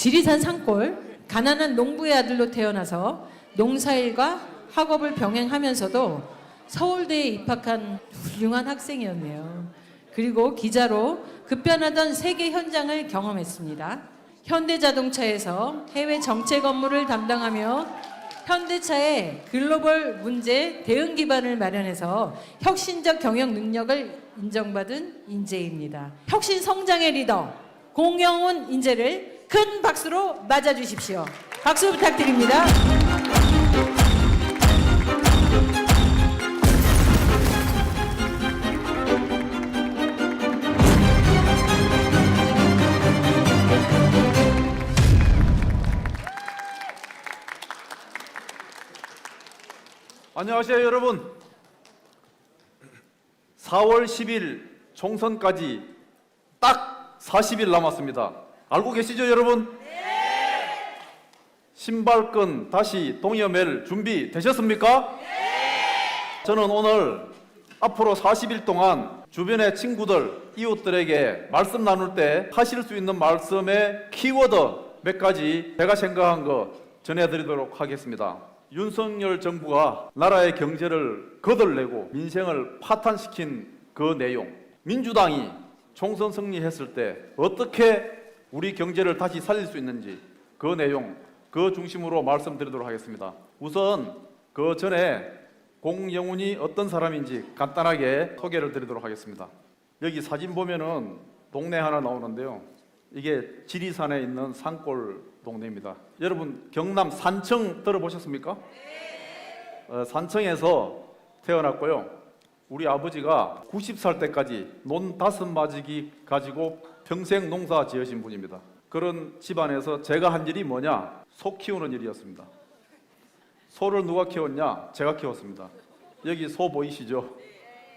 지리산 산골 가난한 농부의 아들로 태어나서 농사일과 학업을 병행하면서도 서울대에 입학한 훌륭한 학생이었네요. 그리고 기자로 급변하던 세계 현장을 경험했습니다. 현대자동차에서 해외 정책 업무를 담당하며 현대차의 글로벌 문제 대응 기반을 마련해서 혁신적 경영 능력을 인정받은 인재입니다. 혁신 성장의 리더 공영훈 인재를 큰 박수로 맞아주십시오. 박수 부탁드립니다. 안녕하세요 여러분. 4월 10일 총선까지 딱 40일 남았습니다. 알고 계시죠 여러분? 네! 신발끈 다시 동여맬 준비 되셨습니까? 네! 저는 오늘 앞으로 40일 동안 주변의 친구들, 이웃들에게 말씀 나눌 때 하실 수 있는 말씀의 키워드 몇 가지 제가 생각한 거 전해드리도록 하겠습니다. 윤석열 정부가 나라의 경제를 거덜내고 민생을 파탄시킨 그 내용, 민주당이 총선 승리했을 때 어떻게 우리 경제를 다시 살릴 수 있는지 그 내용, 그 중심으로 말씀드리도록 하겠습니다. 우선 그 전에 공영훈이 어떤 사람인지 간단하게 소개를 드리도록 하겠습니다. 여기 사진 보면은 동네 하나 나오는데요. 이게 지리산에 있는 산골 동네입니다. 여러분 경남 산청 들어보셨습니까? 네. 산청에서 태어났고요. 우리 아버지가 90살 때까지 논 5마지기 가지고 평생 농사 지으신 분입니다. 그런 집안에서 제가 한 일이 뭐냐? 소 키우는 일이었습니다. 소를 누가 키웠냐? 제가 키웠습니다. 여기 소 보이시죠?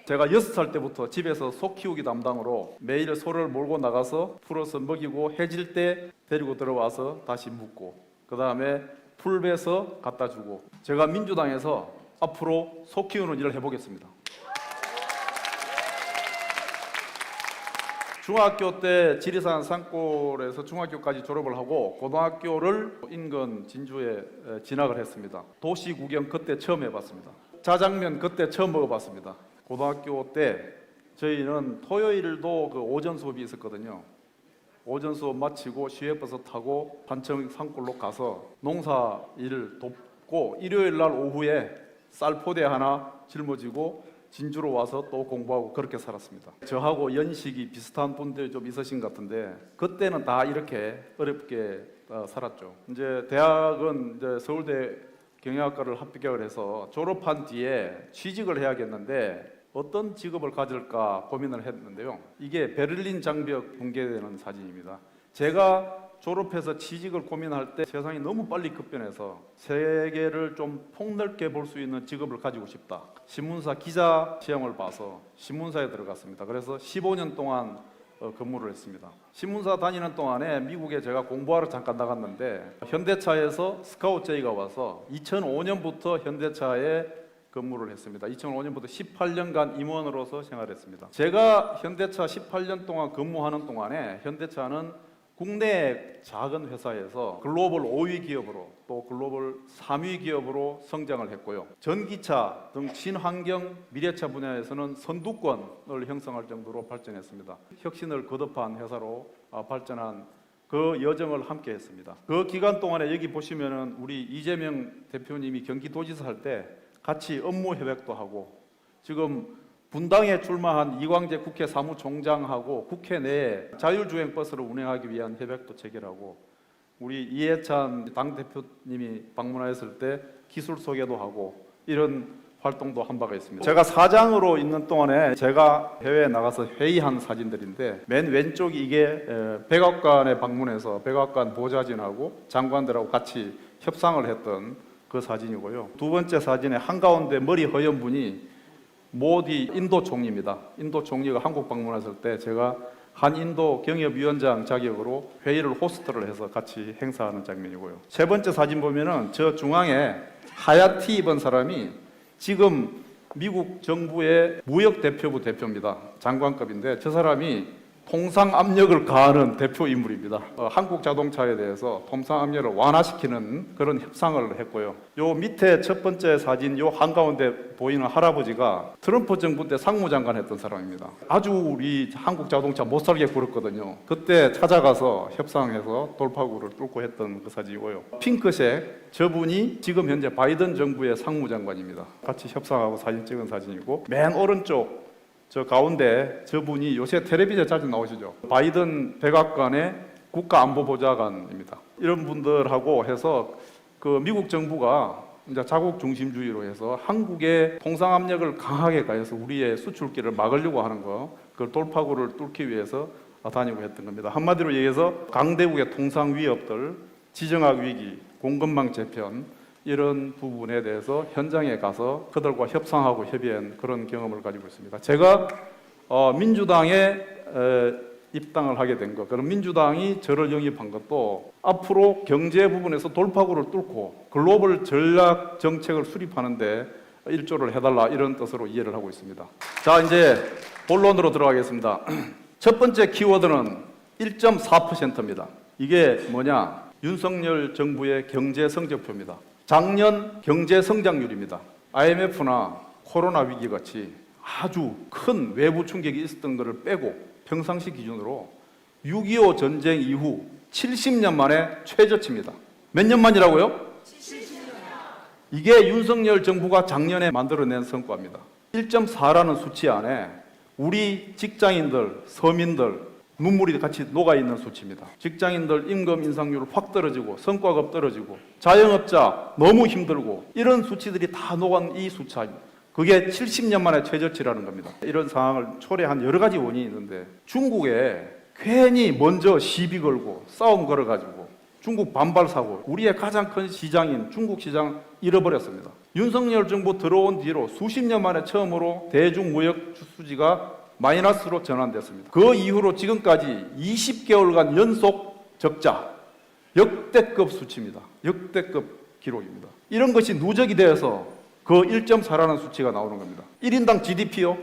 제가 6살 때부터 집에서 소 키우기 담당으로 매일 소를 몰고 나가서 풀어서 먹이고 해질 때 데리고 들어와서 다시 묻고 그 다음에 풀 베서 갖다 주고 제가 민주당에서 앞으로 소 키우는 일을 해보겠습니다. 중학교 때 지리산 산골에서 중학교까지 졸업을 하고 고등학교를 인근 진주에 진학을 했습니다. 도시 구경 그때 처음 해봤습니다. 자장면 그때 처음 먹어봤습니다. 고등학교 때 저희는 토요일도 그 오전 수업이 있었거든요. 오전 수업 마치고 시외버스 타고 산청 산골로 가서 농사 일을 돕고 일요일 날 오후에 쌀포대 하나 짊어지고 진주로 와서 또 공부하고 그렇게 살았습니다. 저하고 연식이 비슷한 분들이 좀 있으신 것 같은데 그때는 다 이렇게 어렵게 살았죠. 이제 대학은 이제 서울대 경영학과를 합격을 해서 졸업한 뒤에 취직을 해야겠는데 어떤 직업을 가질까 고민을 했는데요. 이게 베를린 장벽 붕괴되는 사진입니다. 제가 졸업해서 취직을 고민할 때 세상이 너무 빨리 급변해서 세계를 좀 폭넓게 볼 수 있는 직업을 가지고 싶다. 신문사 기자 시험을 봐서 신문사에 들어갔습니다. 그래서 15년 동안 근무를 했습니다. 신문사 다니는 동안에 미국에 제가 공부하러 잠깐 나갔는데 현대차에서 스카우트 제의가 와서 2005년부터 현대차에 근무를 했습니다. 2005년부터 18년간 임원으로서 생활했습니다. 제가 현대차 18년 동안 근무하는 동안에 현대차는 국내 작은 회사에서 글로벌 5위 기업으로 또 글로벌 3위 기업으로 성장을 했고요. 전기차 등 친환경 미래차 분야에서는 선두권을 형성할 정도로 발전했습니다. 혁신을 거듭한 회사로 발전한 그 여정을 함께 했습니다. 그 기간 동안에 여기 보시면은 우리 이재명 대표님이 경기도지사 할 때 같이 업무 협약도 하고 지금 분당에 출마한 이광재 국회 사무총장하고 국회 내에 자율주행 버스를 운행하기 위한 협약도 체결하고 우리 이해찬 당대표님이 방문하였을 때 기술 소개도 하고 이런 활동도 한 바가 있습니다. 제가 사장으로 있는 동안에 제가 해외에 나가서 회의한 사진들인데 맨 왼쪽이 이게 백악관에 방문해서 백악관 보좌진하고 장관들하고 같이 협상을 했던 그 사진이고요. 두 번째 사진에 한가운데 머리 허연 분이 모디 인도 총리입니다. 인도 총리가 한국 방문했을 때 제가 한인도 경협위원장 자격으로 회의를 호스트를 해서 같이 행사하는 장면이고요. 세 번째 사진 보면은 저 중앙에 하얗티 입은 사람이 지금 미국 정부의 무역대표부 대표입니다. 장관급인데 저 사람이 통상 압력을 가하는 대표 인물입니다. 한국 자동차에 대해서 통상 압력을 완화시키는 그런 협상을 했고요. 요 밑에 첫 번째 사진 요 한가운데 보이는 할아버지가 트럼프 정부 때 상무장관 했던 사람입니다. 아주 우리 한국 자동차 못 살게 굴었거든요. 그때 찾아가서 협상해서 돌파구를 뚫고 했던 그 사진이고요. 핑크색 저분이 지금 현재 바이든 정부의 상무장관입니다. 같이 협상하고 사진 찍은 사진이고, 맨 오른쪽 저 가운데 저분이 요새 텔레비전에 자주 나오시죠. 바이든 백악관의 국가안보보좌관입니다. 이런 분들하고 해서 그 미국 정부가 이제 자국 중심주의로 해서 한국의 통상 압력을 강하게 가해서 우리의 수출길을 막으려고 하는 거, 그 돌파구를 뚫기 위해서 다니고 했던 겁니다. 한마디로 얘기해서 강대국의 통상 위협들, 지정학 위기, 공급망 재편, 이런 부분에 대해서 현장에 가서 그들과 협상하고 협의한 그런 경험을 가지고 있습니다. 제가 민주당에 입당을 하게 된 것, 그럼 민주당이 저를 영입한 것도 앞으로 경제 부분에서 돌파구를 뚫고 글로벌 전략 정책을 수립하는데 일조를 해달라, 이런 뜻으로 이해를 하고 있습니다. 자, 이제 본론으로 들어가겠습니다. 첫 번째 키워드는 1.4%입니다. 이게 뭐냐? 윤석열 정부의 경제 성적표입니다. 작년 경제 성장률입니다. IMF나 코로나 위기 같이 아주 큰 외부 충격이 있었던 것을 빼고 평상시 기준으로 6.25 전쟁 이후 70년 만에 최저치입니다. 몇 년 만이라고요? 70년. 이게 윤석열 정부가 작년에 만들어낸 성과입니다. 1.4라는 수치 안에 우리 직장인들, 서민들 눈물이 같이 녹아있는 수치입니다. 직장인들 임금 인상률 확 떨어지고 성과급 떨어지고 자영업자 너무 힘들고 이런 수치들이 다 녹은 이 숫자입니다. 그게 70년 만에 최저치라는 겁니다. 이런 상황을 초래한 여러 가지 원인이 있는데, 중국에 괜히 먼저 시비 걸고 싸움 걸어가지고 중국 반발 사고, 우리의 가장 큰 시장인 중국 시장 잃어버렸습니다. 윤석열 정부 들어온 뒤로 수십 년 만에 처음으로 대중무역 수지가 마이너스로 전환됐습니다. 그 이후로 지금까지 20개월간 연속 적자, 역대급 수치입니다. 역대급 기록입니다. 이런 것이 누적이 되어서 그 1.4라는 수치가 나오는 겁니다. 1인당 GDP요.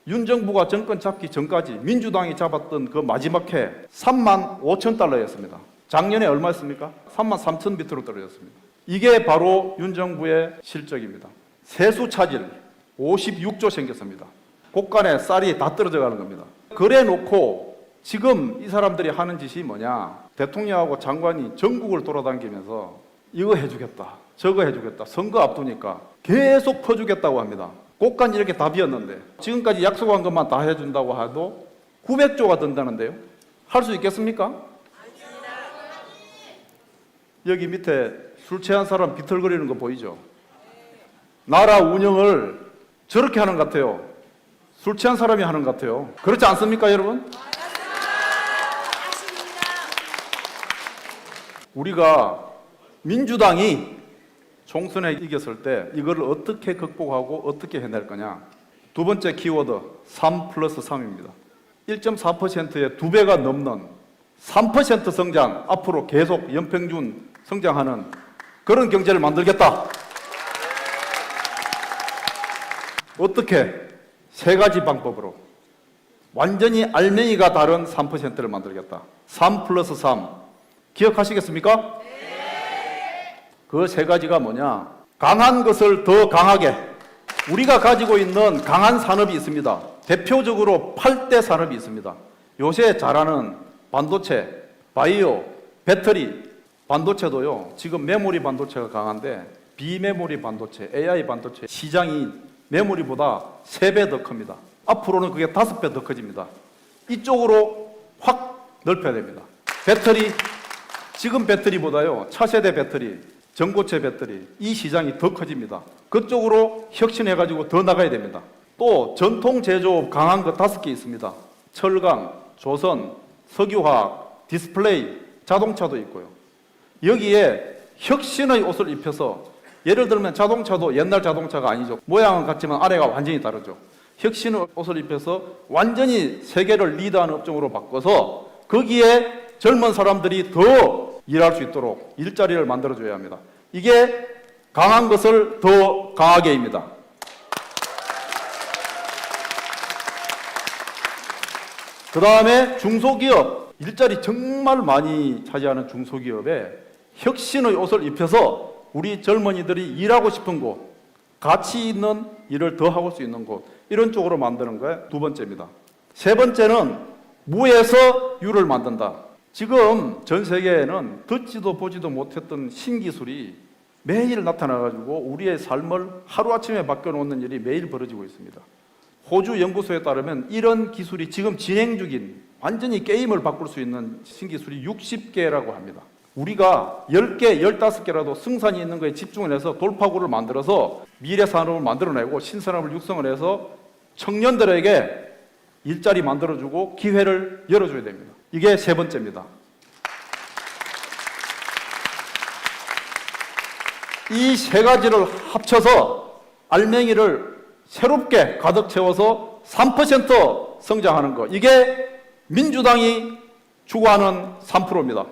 윤 정부가 정권 잡기 전까지 민주당이 잡았던 그 마지막 해 3만 5천 달러였습니다. 작년에 얼마였습니까? 3만 3천 비트로 떨어졌습니다. 이게 바로 윤 정부의 실적입니다. 세수 차질 56조 생겼습니다. 곳간에 쌀이 다 떨어져 가는 겁니다. 그래 놓고 지금 이 사람들이 하는 짓이 뭐냐? 대통령하고 장관이 전국을 돌아다니면서 이거 해주겠다, 저거 해주겠다, 선거 앞두니까 계속 퍼주겠다고 합니다. 곳간 이렇게 다 비었는데 지금까지 약속한 것만 다 해준다고 해도 900조가 든다는데요. 할 수 있겠습니까? 여기 밑에 술 취한 사람 비틀거리는 거 보이죠? 나라 운영을 저렇게 하는 것 같아요. 술 취한 사람이 하는 것 같아요. 그렇지 않습니까, 여러분? 우리가 민주당이 총선에 이겼을 때 이걸 어떻게 극복하고 어떻게 해낼 거냐. 두 번째 키워드 3+3입니다. 1.4%의 2배가 넘는 3% 성장, 앞으로 계속 연평균 성장하는 그런 경제를 만들겠다. 어떻게? 세 가지 방법으로 완전히 알맹이가 다른 3%를 만들겠다. 3+3 기억하시겠습니까? 네. 그 세 가지가 뭐냐? 강한 것을 더 강하게. 우리가 가지고 있는 강한 산업이 있습니다. 대표적으로 8대 산업이 있습니다. 요새 잘하는 반도체, 바이오, 배터리, 반도체도요. 지금 메모리 반도체가 강한데 비메모리 반도체, AI 반도체 시장이 메모리보다 3배 더 큽니다. 앞으로는 그게 5배 더 커집니다. 이쪽으로 확 넓혀야 됩니다. 배터리, 지금 배터리보다요, 차세대 배터리, 전고체 배터리, 이 시장이 더 커집니다. 그쪽으로 혁신해가지고 더 나가야 됩니다. 또 전통 제조업 강한 거 5개 있습니다. 철강, 조선, 석유화학, 디스플레이, 자동차도 있고요. 여기에 혁신의 옷을 입혀서, 예를 들면 자동차도 옛날 자동차가 아니죠. 모양은 같지만 아래가 완전히 다르죠. 혁신의 옷을 입혀서 완전히 세계를 리드하는 업종으로 바꿔서 거기에 젊은 사람들이 더 일할 수 있도록 일자리를 만들어줘야 합니다. 이게 강한 것을 더 강하게입니다. 그 다음에 중소기업, 일자리 정말 많이 차지하는 중소기업에 혁신의 옷을 입혀서 우리 젊은이들이 일하고 싶은 곳, 가치 있는 일을 더 하고 수 있는 곳, 이런 쪽으로 만드는 게 두 번째입니다. 세 번째는 무에서 유를 만든다. 지금 전 세계에는 듣지도 보지도 못했던 신기술이 매일 나타나가지고 우리의 삶을 하루아침에 바꿔놓는 일이 매일 벌어지고 있습니다. 호주 연구소에 따르면 이런 기술이 지금 진행 중인, 완전히 게임을 바꿀 수 있는 신기술이 60개라고 합니다. 우리가 10개, 15개라도 승산이 있는 거에 집중을 해서 돌파구를 만들어서 미래 산업을 만들어내고 신산업을 육성을 해서 청년들에게 일자리 만들어주고 기회를 열어줘야 됩니다. 이게 세 번째입니다. 이 세 가지를 합쳐서 알맹이를 새롭게 가득 채워서 3% 성장하는 것, 이게 민주당이 추구하는 3%입니다.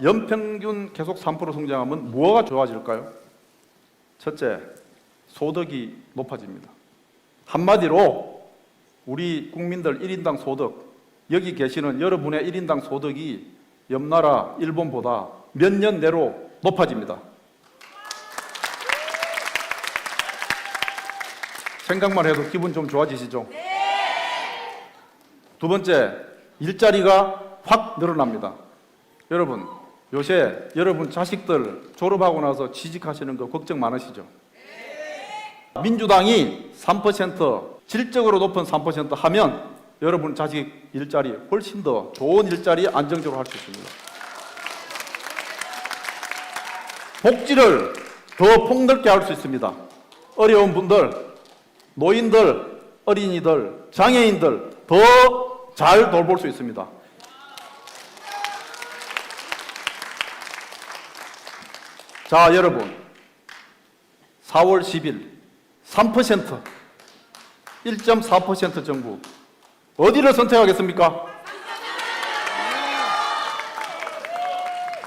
연평균 계속 3% 성장하면 뭐가 좋아질까요? 첫째, 소득이 높아집니다. 한마디로 우리 국민들 1인당 소득, 여기 계시는 여러분의 1인당 소득이 옆나라 일본보다 몇 년 내로 높아집니다. 생각만 해도 기분 좀 좋아지시죠? 두 번째, 일자리가 확 늘어납니다. 여러분, 요새 여러분 자식들 졸업하고 나서 취직하시는 거 걱정 많으시죠? 민주당이 3%, 질적으로 높은 3% 하면 여러분 자식 일자리 훨씬 더 좋은 일자리 안정적으로 할 수 있습니다. 복지를 더 폭넓게 할 수 있습니다. 어려운 분들, 노인들, 어린이들, 장애인들 더 잘 돌볼 수 있습니다. 자, 여러분, 4월 10일 3%, 1.4% 정부, 어디를 선택하겠습니까?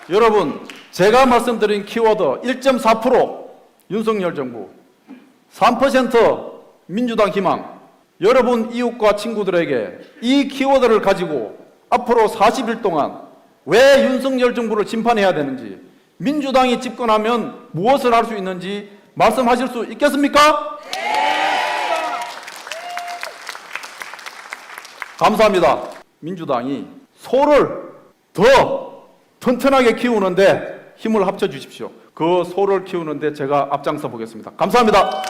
여러분, 제가 말씀드린 키워드 1.4% 윤석열 정부, 3% 민주당 희망, 여러분 이웃과 친구들에게 이 키워드를 가지고 앞으로 40일 동안 왜 윤석열 정부를 심판해야 되는지, 민주당이 집권하면 무엇을 할 수 있는지 말씀하실 수 있겠습니까? 감사합니다. 민주당이 소를 더 튼튼하게 키우는데 힘을 합쳐 주십시오. 그 소를 키우는데 제가 앞장서 보겠습니다. 감사합니다.